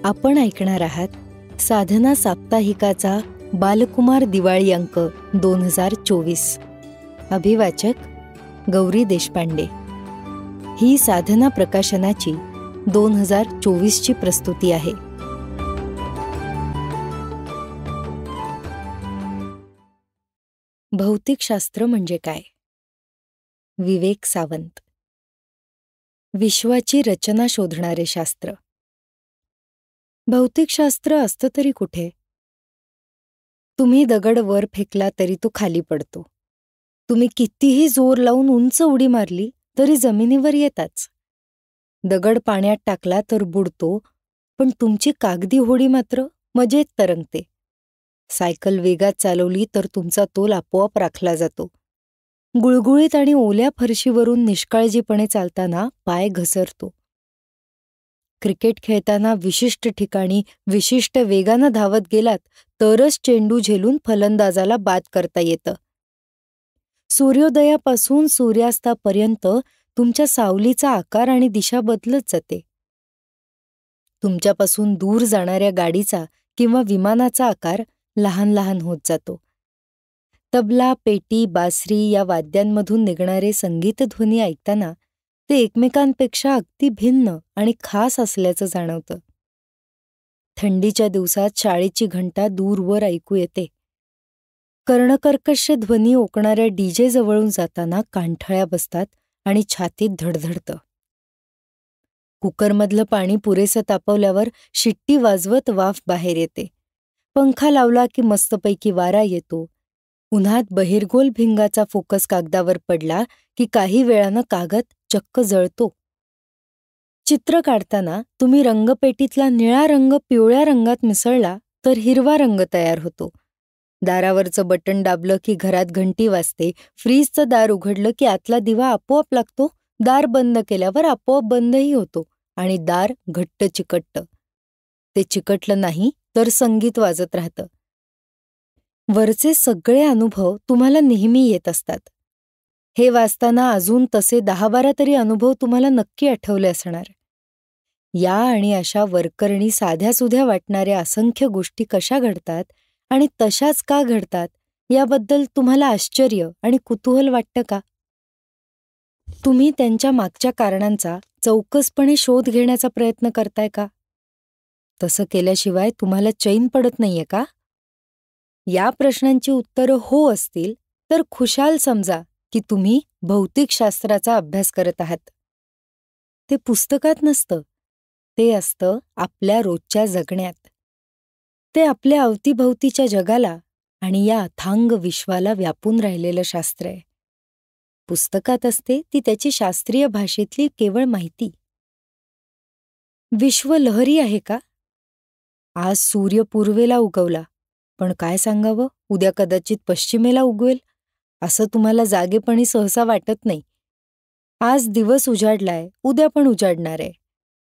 आपण ऐकणार आहात साधना साप्ताहिकाचा बालकुमार दिवाळी अंक 2024. अभिवाचक गौरी देशपांडे. ही साधना प्रकाशनाची 2024ची प्रस्तुती आहे. भौतिकशास्त्र म्हणजे काय? विवेक सावंत. विश्वाची रचना शोधणारे शास्त्र. भौतिकशास्त्र असतं तरी कुठे? तुम्ही दगड वर फेकला तरी तो खाली पडतो. तुम्ही कितीही जोर लावून उंच उडी मारली तरी जमिनीवर येताच. दगड पाण्यात टाकला तर बुडतो, पण तुमची कागदी होडी मात्र मजेत तरंगते. सायकल वेगात चालवली तर तुमचा तोल आपोआप राखला जातो. गुळगुळीत आणि ओल्या फरशीवरून निष्काळजीपणे चालताना पाय घसरतो. क्रिकेट खेळताना विशिष्ट ठिकाणी विशिष्ट वेगानं धावत गेलात तरच चेंडू झेलून फलंदाजाला बाद करता येतं. सूर्योदयापासून सूर्यास्तापर्यंत तुमच्या सावलीचा आकार आणि दिशा बदलत जाते. तुमच्यापासून दूर जाणाऱ्या गाडीचा किंवा विमानाचा आकार लहान लहान होत जातो. तबला, पेटी, बासरी या वाद्यांमधून निघणारे संगीतध्वनी ऐकताना ते एकमेकांपेक्षा अगदी भिन्न आणि खास असल्याचं जाणवतं. थंडीच्या दिवसात शाळेची घंटा दूरवर ऐकू येते. कर्णकर्कश ध्वनी ओकणाऱ्या डीजे जवळून जाताना कांठळ्या बसतात आणि छातीत धडधडतं. कुकरमधलं पाणी पुरेसं तापवल्यावर शिट्टी वाजवत वाफ बाहेर येते. पंखा लावला की मस्तपैकी वारा येतो. उन्हात बहिर्गोल भिंगाचा फोकस कागदावर पडला की काही वेळानं कागद चक्क जळतो. चित्र काढताना तुम्ही रंगपेटीतला निळा रंग पिवळ्या रंगात मिसळला तर हिरवा रंग तयार होतो. दारावरचं बटन दाबलं की घरात घंटी वाजते. फ्रीजचं दार उघडलं की आतला दिवा आपोआप लागतो. दार बंद केल्यावर आपोआप बंदही होतो आणि दार घट्ट चिकटतं. ते चिकटलं नाही तर संगीत वाजत राहतं. वरचे सगळे अनुभव तुम्हाला नेहमी येत असतात. हे वाचताना अजून तसे 10-12 तरी अनुभव तुम्हाला नक्की आठवले असणार. या आणि अशा वरकरणी साध्यासुध्या वाटणाऱ्या असंख्य गोष्टी कशा घडतात आणि तशाच का घडतात याबद्दल तुम्हाला आश्चर्य आणि कुतूहल वाटतं का? तुम्ही त्यांच्या मागच्या कारणांचा चौकसपणे शोध घेण्याचा प्रयत्न करताय का? तसं केल्याशिवाय तुम्हाला चैन पडत नाहीये का? या प्रश्नांची उत्तरं हो असतील तर खुशाल समजा की तुम्ही भौतिकशास्त्राचा अभ्यास करत आहात. ते पुस्तकात नसतं, ते असतं आपल्या रोजच्या जगण्यात. ते आपल्या अवतीभवतीच्या जगाला आणि या अथांग विश्वाला व्यापून राहिलेलं शास्त्र आहे. पुस्तकात असते ती त्याची शास्त्रीय भाषेतली केवळ माहिती. विश्व लहरी आहे का? आज सूर्य पूर्वेला उगवला, पण काय सांगावं, उद्या कदाचित पश्चिमेला उगवेल असं तुम्हाला जागेपणी सहसा वाटत नाही. आज दिवस उजाडलाय, उद्या पण उजाडणार आहे.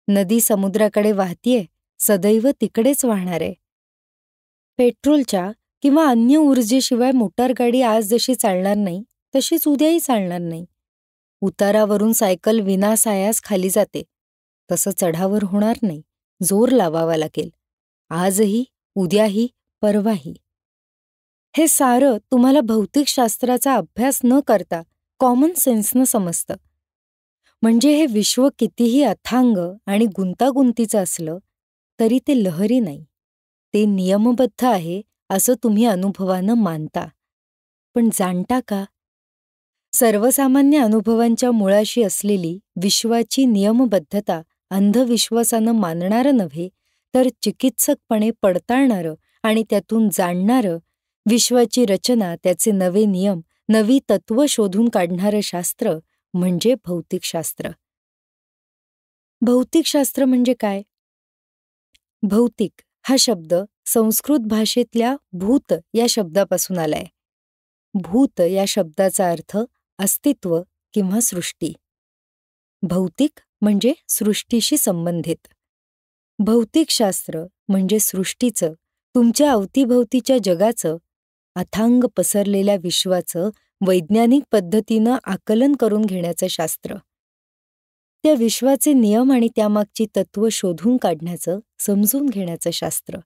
नदी समुद्राकडे वाहतीये, सदैव तिकडेच वाहणार आहे. पेट्रोलच्या किंवा अन्य ऊर्जेशिवाय मोटारगाडी आज जशी चालणार नाही तशीच उद्याही चालणार नाही. उतारावरून सायकल विनासायास खाली जाते, तसं चढावर होणार नाही. जोर लावावा लागेल. आजही, उद्याही, परवाही. हे सारं तुम्हाला भौतिकशास्त्राचा अभ्यास न करता कॉमन सेन्सनं समजतं. म्हणजे हे विश्व कितीही अथांग आणि गुंतागुंतीचं असलं तरी ते लहरी नाही. ते नियमबद्ध आहे असं तुम्ही अनुभवानं मानता. पण जाणता का? सर्वसामान्य अनुभवांच्या मुळाशी असलेली विश्वाची नियमबद्धता अंधविश्वासानं मानणारं नव्हे तर चिकित्सकपणे पडताळणारं आणि त्यातून जाणणारं, विश्वाची रचना, त्याचे नवे नियम, नवी तत्त्व शोधून काढणारं शास्त्र म्हणजे भौतिकशास्त्र. भौतिकशास्त्र म्हणजे काय? भौतिक हा शब्द संस्कृत भाषेतल्या भूत या शब्दापासून आलाय. भूत या शब्दाचा अर्थ अस्तित्व किंवा सृष्टी. भौतिक म्हणजे सृष्टीशी संबंधित. भौतिकशास्त्र म्हणजे सृष्टीचं, तुमच्या अवतीभवतीच्या जगाचं, अथांग पसरलेल्या विश्वाचं वैज्ञानिक पद्धतीनं आकलन करून घेण्याचं शास्त्र. त्या विश्वाचे नियम आणि त्यामागची तत्त्व शोधून काढण्याचं, समजून घेण्याचं शास्त्र.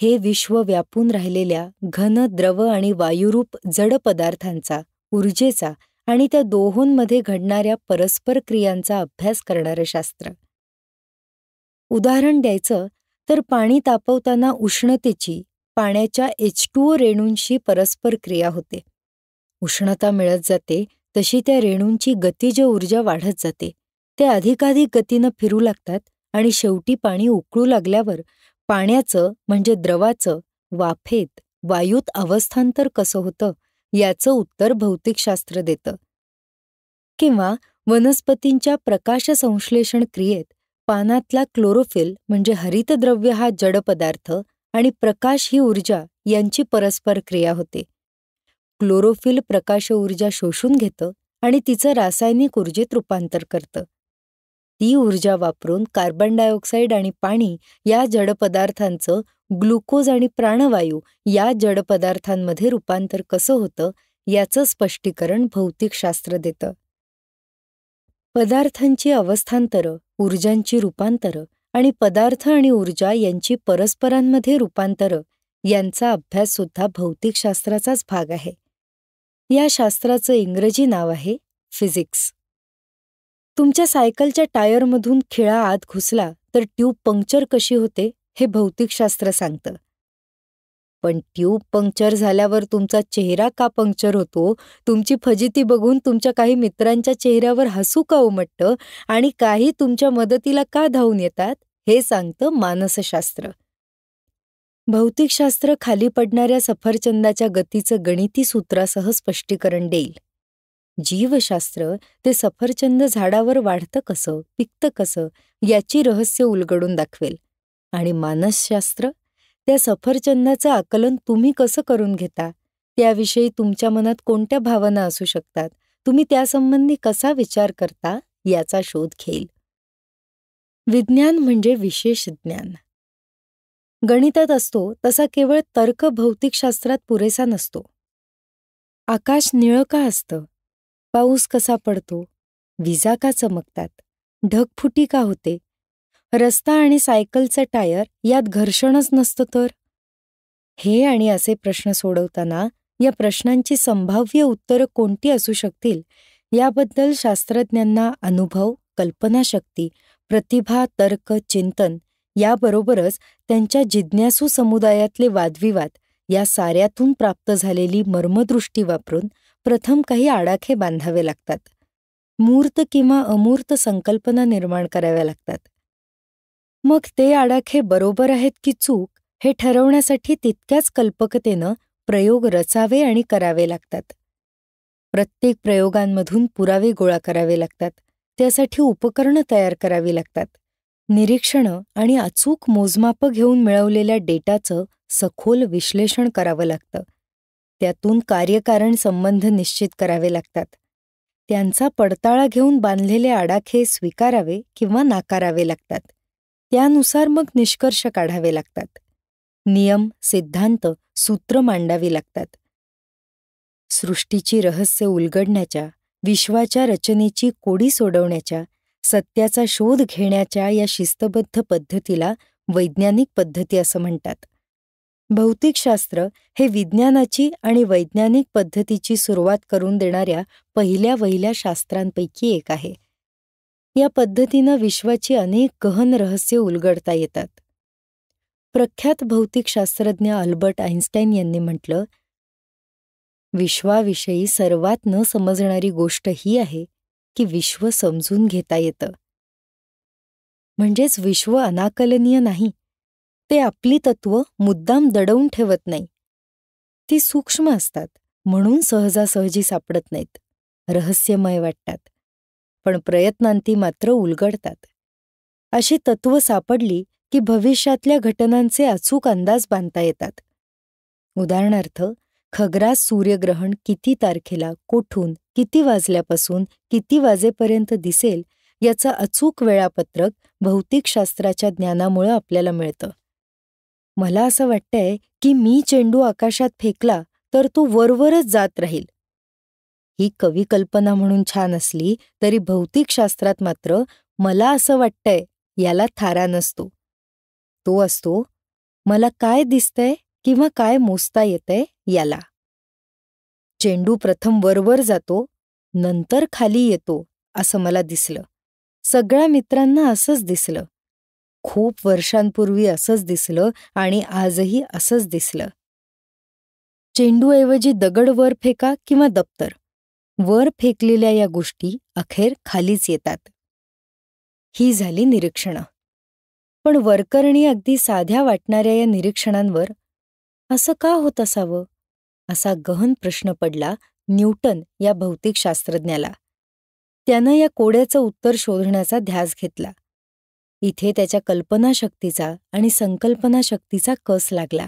हे विश्व व्यापून राहिलेल्या घन, द्रव आणि वायुरूप जड पदार्थांचा, ऊर्जेचा आणि त्या दोहोंमध्ये घडणाऱ्या परस्पर क्रियांचा अभ्यास करणारं शास्त्र. उदाहरण द्यायचं तर पाणी तापवताना उष्णतेची पाण्याच्या H2O रेणूंशी परस्पर क्रिया होते. उष्णता मिळत जाते तशी त्या रेणूंची गतिज ऊर्जा वाढत जाते. ते अधिकाधिक गतीनं फिरू लागतात आणि शेवटी पाणी उकळू लागल्यावर पाण्याचं म्हणजे द्रवाचं वाफेत, वायूत अवस्थांतर कसं होतं याचं उत्तर भौतिकशास्त्र देतं. किंवा वनस्पतींच्या प्रकाशसंश्लेषण क्रियेत पानातला क्लोरोफिल म्हणजे हरितद्रव्य हा जड पदार्थ आणि प्रकाश ही ऊर्जा यांची परस्पर क्रिया होते. क्लोरोफिल प्रकाश ऊर्जा शोषून घेतं आणि तिचं रासायनिक ऊर्जेत रूपांतर करतं. ती ऊर्जा वापरून कार्बन डायऑक्साईड आणि पाणी या जड पदार्थांचं ग्लुकोज आणि प्राणवायू या जड पदार्थांमध्ये रूपांतर कसं होतं याचं स्पष्टीकरण भौतिकशास्त्र देतं. पदार्थांची अवस्थांतरं, ऊर्जांची रूपांतरं आणि पदार्थ आणि ऊर्जा यांची परस्परांमध्ये रूपांतरं यांचा अभ्यास सुद्धा भौतिकशास्त्राचाच भाग आहे. या शास्त्राचं इंग्रजी नाव आहे फिजिक्स. तुमच्या सायकलच्या टायरमधून खिळा आत घुसला तर ट्यूब पंक्चर कशी होते हे भौतिकशास्त्र सांगतं. पण ट्यूब पंक्चर झाल्यावर तुमचा चेहरा का पंक्चर होतो, तुमची फजिती बघून तुमच्या काही मित्रांच्या चेहऱ्यावर हसू का उमटतं आणि काही तुमच्या मदतीला का धावून येतात हे सांगतं मानसशास्त्र. भौतिकशास्त्र खाली पडणाऱ्या सफरचंदाच्या गतीचं गणिती सूत्रासह स्पष्टीकरण देईल. जीवशास्त्र ते सफरचंद झाडावर वाढतं कसं, पिकतं कसं याची रहस्य उलगडून दाखवेल. आणि मानसशास्त्र त्या सफरचंदाचं आकलन तुम्ही कसं करून घेता, त्याविषयी तुमच्या मनात कोणत्या भावना असू शकतात, तुम्ही त्यासंबंधी कसा विचार करता याचा शोध घेईल. विज्ञान म्हणजे विशेष ज्ञान. गणितात असतो तसा केवळ तर्क भौतिकशास्त्रात पुरेसा नसतो. आकाश निळं का असतं, पाऊस कसा पडतो, विजा का चमकतात, ढगफुटी का होते, रस्ता आणि सायकलचं टायर यात घर्षणच नसतं तर. हे आणि असे प्रश्न सोडवताना या प्रश्नांची संभाव्य उत्तरं कोणती असू शकतील याबद्दल शास्त्रज्ञांना अनुभव, कल्पनाशक्ती, प्रतिभा, तर्क, चिंतन याबरोबरच त्यांच्या जिज्ञासू समुदायातले वादविवाद या साऱ्यातून प्राप्त झालेली मर्मदृष्टी वापरून प्रथम काही आडाखे बांधावे लागतात. मूर्त किंवा अमूर्त संकल्पना निर्माण कराव्या लागतात. मग ते आडाखे बरोबर आहेत की चूक हे ठरवण्यासाठी तितक्याच कल्पकतेनं प्रयोग रचावे आणि करावे लागतात. प्रत्येक प्रयोगांमधून पुरावे गोळा करावे लागतात. त्यासाठी उपकरणं तयार करावी लागतात. निरीक्षणं आणि अचूक मोजमापं घेऊन मिळवलेल्या डेटाचं सखोल विश्लेषण करावं लागतं. त्यातून कार्यकारण संबंध निश्चित करावे लागतात. त्यांचा पडताळा घेऊन बांधलेले आडाखे स्वीकारावे किंवा नाकारावे लागतात. त्यानुसार मग निष्कर्ष काढावे लागतात. नियम, सिद्धांत, सूत्र मांडावी लागतात. सृष्टीची रहस्य उलगडण्याच्या, विश्वाच्या रचनेची कोडी सोडवण्याच्या, सत्याचा शोध घेण्याच्या या शिस्तबद्ध पद्धतीला वैज्ञानिक पद्धती असं म्हणतात. भौतिकशास्त्र हे विज्ञानाची आणि वैज्ञानिक पद्धतीची सुरुवात करून देणाऱ्या पहिल्या शास्त्रांपैकी एक आहे. या पद्धतीनं विश्वाची अनेक गहन रहस्य उलगडता येतात. प्रख्यात भौतिकशास्त्रज्ञ अल्बर्ट आइन्स्टाईन यांनी म्हटलं, विश्वाविषयी सर्वात न समजणारी गोष्ट ही आहे की विश्व समजून घेता येतं. म्हणजेच विश्व अनाकलनीय नाही. ते आपली तत्त्व मुद्दाम दडवून ठेवत नाही. ती सूक्ष्म असतात म्हणून सहजासहजी सापडत नाहीत, रहस्यमय वाटतात, पण प्रयत्नांती मात्र उलगडतात. अशी तत्त्व सापडली की भविष्यातल्या घटनांचे अचूक अंदाज बांधता येतात. उदाहरणार्थ, खग्रास सूर्यग्रहण किती तारखेला, कोठून, किती वाजल्यापासून किती वाजेपर्यंत दिसेल याचं अचूक वेळापत्रक भौतिकशास्त्राच्या ज्ञानामुळं आपल्याला मिळतं. मला असं वाटतंय की मी चेंडू आकाशात फेकला तर तो वरवरच जात राहील. ही कविकल्पना म्हणून छान असली तरी भौतिकशास्त्रात मात्र मला असं वाटतंय याला थारा नसतो. तो असतो मला काय दिसतंय किंवा काय मोजता येतंय याला. चेंडू प्रथम वरवर जातो, नंतर खाली येतो असं मला दिसलं. सगळ्या मित्रांना असंच दिसलं. खूप वर्षांपूर्वी असंच दिसलं आणि आजही असंच दिसलं. चेंडूऐवजी दगड वर फेका किंवा दप्तर, वर फेकलेल्या या गोष्टी अखेर खालीच येतात. ही झाली निरीक्षणं. पण वरकरणी अगदी साध्या वाटणाऱ्या या निरीक्षणांवर असं का होत असावं असा गहन प्रश्न पडला न्यूटन या भौतिकशास्त्रज्ञाला. त्यानं या कोड्याचं उत्तर शोधण्याचा ध्यास घेतला. इथे त्याच्या कल्पनाशक्तीचा आणि संकल्पनाशक्तीचा कस लागला.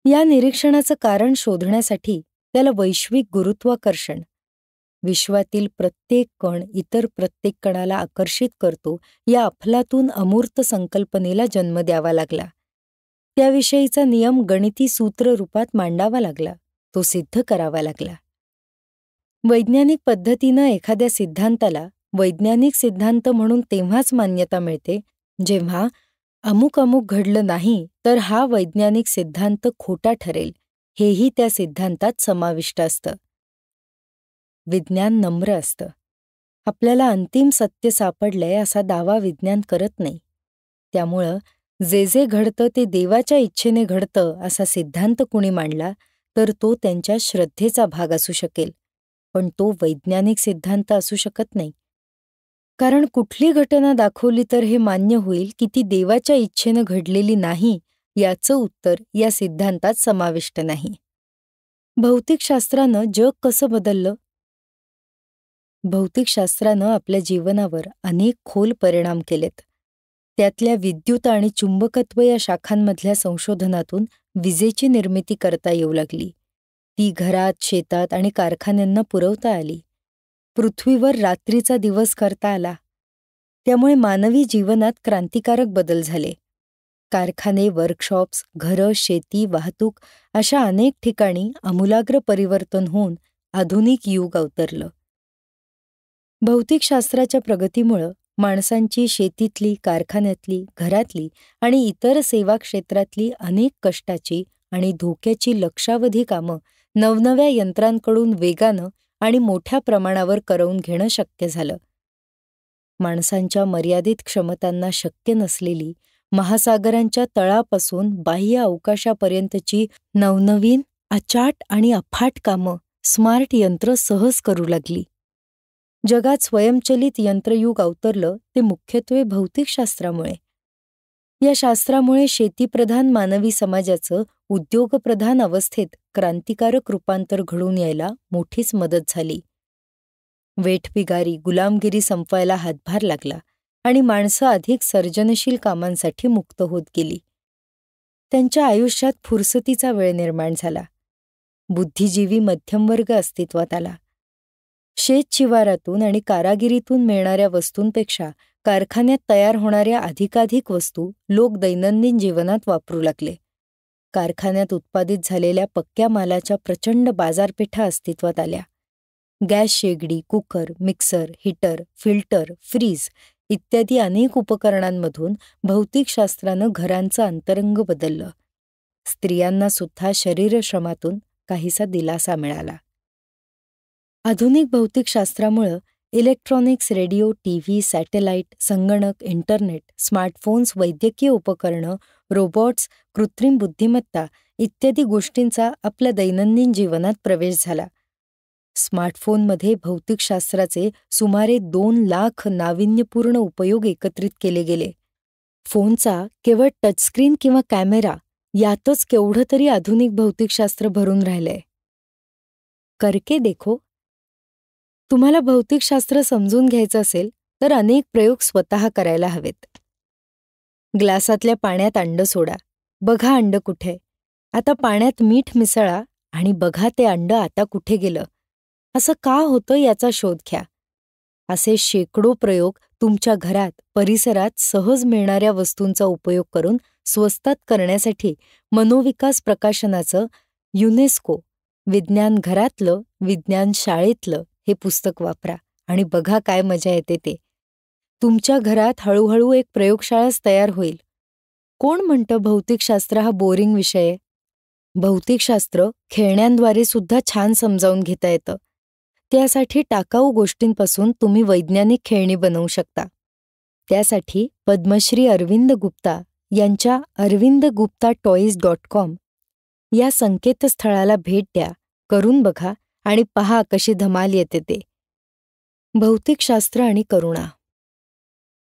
या निरीक्षणाचं कारण शोधण्यासाठी त्याला वैश्विक गुरुत्वाकर्षण, विश्वातील प्रत्येक कण इतर प्रत्येक कणाला आकर्षित करतो या अफलातून अमूर्त संकल्पनेला जन्म द्यावा लागला. त्याविषयीचा नियम गणिती सूत्र रूपात मांडावा लागला, तो सिद्ध करावा लागला. वैज्ञानिक पद्धतीनं एखाद्या सिद्धांताला वैज्ञानिक सिद्धांत म्हणून तेव्हाच मान्यता मिळते जेव्हा अमुक अमुक घडलं नाही तर हा वैज्ञानिक सिद्धांत खोटा ठरेल हेही त्या सिद्धांतात समाविष्ट असतं. विज्ञान नम्र असतं. आपल्याला अंतिम सत्य सापडलंय असा दावा विज्ञान करत नाही. त्यामुळं जे जे घडतं ते देवाच्या इच्छेने घडतं असा सिद्धांत कुणी मांडला तर तो त्यांच्या श्रद्धेचा भाग असू शकेल, पण तो वैज्ञानिक सिद्धांत असू शकत नाही. कारण कुठली घटना दाखवली तर हे मान्य होईल की ती देवाच्या इच्छेनं घडलेली नाही याचं उत्तर या सिद्धांतात समाविष्ट नाही. भौतिकशास्त्रानं जग कसं बदललं? भौतिकशास्त्रानं आपल्या जीवनावर अनेक खोल परिणाम केलेत. त्यातल्या विद्युत आणि चुंबकत्व या शाखांमधल्या संशोधनातून विजेची निर्मिती करता येऊ लागली. ती घरात, शेतात आणि कारखान्यांना पुरवता आली. पृथ्वीवर रात्रीचा दिवस करता आला. त्यामुळे मानवी जीवनात क्रांतिकारक बदल झाले. कारखाने, वर्कशॉप्स, घरं, शेती, वाहतूक अशा अनेक ठिकाणी आमूलाग्र परिवर्तन होऊन आधुनिक युग अवतरलं. भौतिकशास्त्राच्या प्रगतीमुळं माणसांची शेतीतली, कारखान्यातली, घरातली आणि इतर सेवा क्षेत्रातली अनेक कष्टाची आणि धोक्याची लक्षावधी कामं नवनव्या यंत्रांकडून वेगानं आणि मोठ्या प्रमाणावर करवून घेणं शक्य झालं. माणसांच्या मर्यादित क्षमतांना शक्य नसलेली महासागरांच्या तळापासून बाह्य अवकाशापर्यंतची नवनवीन, अचाट आणि अफाट कामं स्मार्ट यंत्र सहज करू लागली. जगात स्वयंचलित यंत्रयुग अवतरलं ते मुख्यत्वे भौतिकशास्त्रामुळे. या शास्त्रामुळे शेतीप्रधान मानवी समाजाचं उद्योगप्रधान अवस्थेत क्रांतिकारक रूपांतर घडून यायला मोठीच मदत झाली. वेठबिगारी, गुलामगिरी संपवायला हातभार लागला आणि माणसं अधिक सर्जनशील कामांसाठी मुक्त होत गेली. त्यांच्या आयुष्यात फुरसतीचा वेळ निर्माण झाला. बुद्धिजीवी मध्यमवर्ग अस्तित्वात आला. शेतशिवारातून आणि कारागिरीतून मिळणाऱ्या वस्तूंपेक्षा कारखान्यात तयार होणाऱ्या अधिकाधिक वस्तू लोक दैनंदिन जीवनात वापरू लागले. कारखान्यात उत्पादित झालेल्या पक्क्या मालाच्या प्रचंड बाजारपेठा अस्तित्वात आल्या. गॅस शेगडी, cooker, mixer, heater, filter, fridge इत्यादी अनेक उपकरणांमधून भौतिकशास्त्रानं घरांचं अंतरंग बदललं. स्त्रियांना सुद्धा शरीरश्रमातून काहीसा दिलासा मिळाला. आधुनिक भौतिकशास्त्रामुळं इलेक्ट्रॉनिक्स, रेडिओ, टीव्ही, सॅटेलाईट, संगणक, इंटरनेट, स्मार्टफोन्स, वैद्यकीय उपकरणं, रोबोट्स, कृत्रिम बुद्धिमत्ता इत्यादी गोष्टींचा आपल्या दैनंदिन जीवनात प्रवेश झाला. स्मार्टफोनमध्ये भौतिकशास्त्राचे सुमारे 2 लाख नाविन्यपूर्ण उपयोग एकत्रित केले गेले. फोनचा केवळ टचस्क्रीन किंवा कॅमेरा यातच केवढं तरी आधुनिक भौतिकशास्त्र भरून राहिलंय. करके देखो. तुम्हाला भौतिकशास्त्र समजून घ्यायचं असेल तर अनेक प्रयोग स्वतः करायला हवेत. ग्लासातल्या पाण्यात अंड सोडा, बघा अंड कुठे. आता पाण्यात मीठ मिसळा आणि बघा ते अंड आता कुठे गेलं. असं का होतं याचा शोध घ्या. असे शेकडो प्रयोग तुमच्या घरात, परिसरात सहज मिळणाऱ्या वस्तूंचा उपयोग करून स्वस्तात करण्यासाठी मनोविकास प्रकाशनाचं युनेस्को विज्ञान घरातलं, विज्ञान शाळेतलं हे पुस्तक वापरा आणि बघा काय मजा येते ते. तुमच्या घरात हळूहळू एक प्रयोगशाळाच तयार होईल. कोण म्हणतं भौतिकशास्त्र हा बोरिंग विषय आहे? भौतिकशास्त्र खेळण्यांद्वारे सुद्धा छान समजावून घेता येतं. त्यासाठी टाकाऊ गोष्टींपासून तुम्ही वैज्ञानिक खेळणी बनवू शकता. त्यासाठी पद्मश्री अरविंद गुप्ता यांच्या arvindguptatoys.com या संकेतस्थळाला भेट द्या, करून बघा आणि पहा कशी धमाल येते ते. भौतिकशास्त्र आणि करुणा.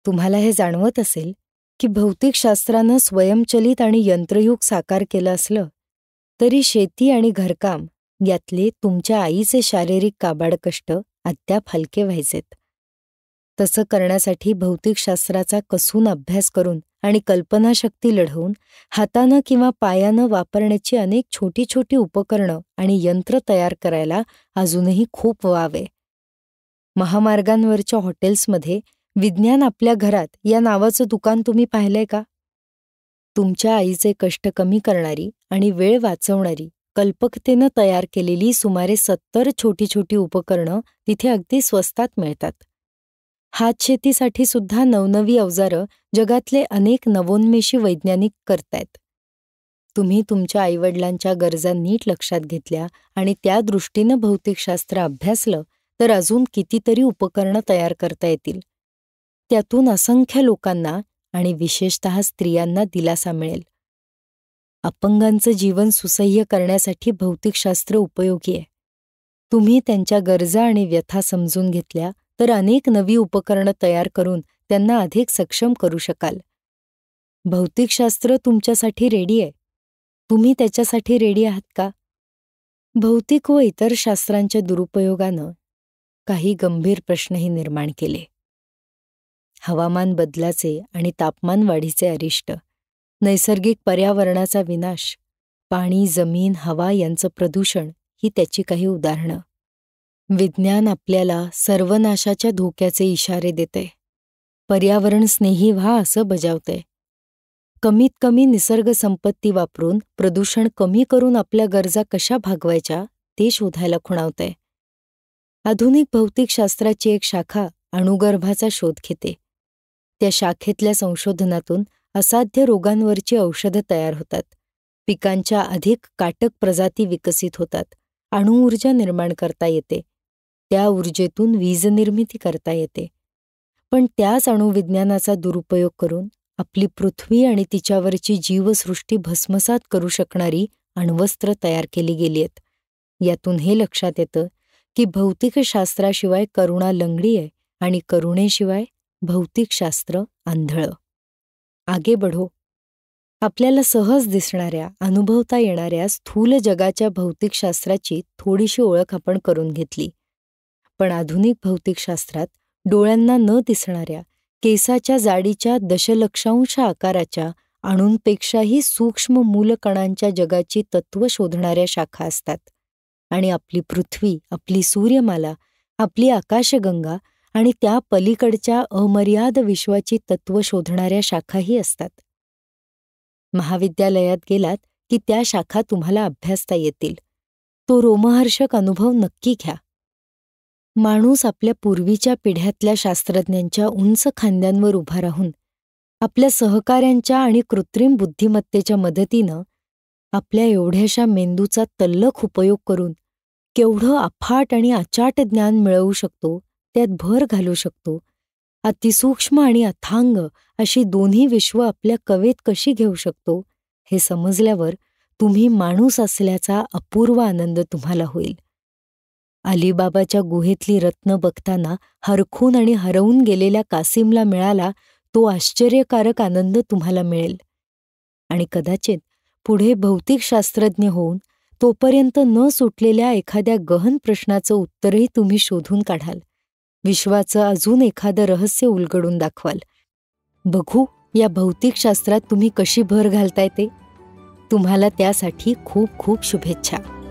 तुम्हाला हे जाणवत असेल की भौतिकशास्त्रानं स्वयंचलित आणि यंत्रयुग साकार केलं असलं तरी शेती आणि घरकाम यातले तुमच्या आईचे शारीरिक काबाड कष्ट अद्याप हलके व्हायचेत. तसं करण्यासाठी भौतिकशास्त्राचा कसून अभ्यास करून आणि कल्पनाशक्ती लढवून हातानं किंवा पायानं वापरण्याची अनेक छोटी छोटी उपकरणं आणि यंत्र तयार करायला अजूनही खूप वाव आहे. महामार्गांवरच्या हॉटेल्समध्ये विज्ञान आपल्या घरात या नावाचं दुकान तुम्ही पाहिलंय का? तुमच्या आईचे कष्ट कमी करणारी आणि वेळ वाचवणारी कल्पकतेनं तयार केलेली सुमारे 70 छोटी छोटी उपकरणं तिथे अगदी स्वस्तात मिळतात. हातशेतीसाठी सुद्धा नवनवी अवजारं जगातले अनेक नवोन्मेषी वैज्ञानिक करतायत. तुम्ही तुमच्या आईवडिलांच्या गरजा नीट लक्षात घेतल्या आणि त्या दृष्टीनं भौतिकशास्त्र अभ्यासलं तर अजून कितीतरी उपकरणं तयार करता येतील. त्यातून असंख्य लोकांना आणि विशेषतः स्त्रियांना दिलासा मिळेल. अपंगांचं जीवन सुसह्य करण्यासाठी भौतिकशास्त्र उपयोगी आहे. तुम्ही त्यांच्या गरजा आणि व्यथा समजून घेतल्या तर अनेक नवी उपकरणं तयार करून त्यांना अधिक सक्षम करू शकाल. भौतिकशास्त्र तुमच्यासाठी रेडी आहे. तुम्ही त्याच्यासाठी रेडी आहात का? भौतिक व इतर शास्त्रांच्या दुरुपयोगानं काही गंभीर प्रश्नही निर्माण केले. हवामान बदलाचे आणि तापमान वाढीचे अरिष्ट, नैसर्गिक पर्यावरणाचा विनाश, पाणी, जमीन, हवा यांचं प्रदूषण ही त्याची काही उदाहरणं. विज्ञान आपल्याला सर्वनाशाच्या धोक्याचे इशारे देते. पर्यावरण स्नेही व्हा असं बजावते. कमीत कमी निसर्ग संपत्ती वापरून प्रदूषण कमी करून आपल्या गरजा कशा भागवायच्या ते शोधायला खुणावते. आधुनिक भौतिकशास्त्राची एक शाखा अणुगर्भाचा शोध घेते. त्या शाखेतल्या संशोधनातून असाध्य रोगांवरची औषधं तयार होतात. पिकांच्या अधिक काटक प्रजाती विकसित होतात. अणुऊर्जा निर्माण करता येते. त्या ऊर्जेतून वीज निर्मिती करता येते. पण त्याच अणुविज्ञानाचा दुरुपयोग करून आपली पृथ्वी आणि तिच्यावरची जीवसृष्टी भस्मसात करू शकणारी अण्वस्त्र तयार केली गेली आहेत. यातून हे लक्षात येतं की भौतिकशास्त्राशिवाय करुणा लंगडी आहे आणि करुणेशिवाय भौतिकशास्त्र आंधळं. आगे बढो. आपल्याला सहज दिसणाऱ्या, अनुभवता येणाऱ्या स्थूल जगाच्या भौतिकशास्त्राची थोडीशी ओळख आपण करून घेतली. पण आधुनिक भौतिकशास्त्रात डोळ्यांना न दिसणाऱ्या, केसाच्या जाडीच्या दशलक्षांश आकाराच्या अणूंपेक्षाही सूक्ष्म मूलकणांच्या जगाची तत्त्व शोधणाऱ्या शाखा असतात. आणि आपली पृथ्वी, आपली सूर्यमाला, आपली आकाशगंगा आणि त्या पलीकडच्या अमर्याद विश्वाची तत्त्व शोधणाऱ्या शाखाही असतात. महाविद्यालयात गेलात की त्या शाखा तुम्हाला अभ्यासता येतील. तो रोमहर्षक अनुभव नक्की घ्या. माणूस आपल्या पूर्वीच्या पिढ्यातल्या शास्त्रज्ञांच्या उंच खांद्यांवर उभा राहून आपल्या सहकाऱ्यांच्या आणि कृत्रिम बुद्धिमत्तेच्या मदतीनं आपल्या एवढ्याशा मेंदूचा तल्लख उपयोग करून केवढं अफाट आणि अचाट ज्ञान मिळवू शकतो, त्यात भर घालू शकतो. अतिसूक्ष्म आणि अथांग अशी दोन्ही विश्व आपल्या कवेत कशी घेऊ शकतो हे समजल्यावर तुम्ही माणूस असल्याचा अपूर्व आनंद तुम्हाला होईल. अलिबाबाच्या गुहेतली रत्न बघताना हरखून आणि हरवून गेलेल्या कासिमला मिळाला तो आश्चर्यकारक आनंद तुम्हाला मिळेल. आणि कदाचित पुढे भौतिकशास्त्रज्ञ होऊन तोपर्यंत न सुटलेल्या एखाद्या गहन प्रश्नाचं उत्तरही तुम्ही शोधून काढाल. विश्वाचं अजून एखादं रहस्य उलगडून दाखवाल. बघू या भौतिकशास्त्रात तुम्ही कशी भर घालताय ते. तुम्हाला त्यासाठी खूप खूप शुभेच्छा.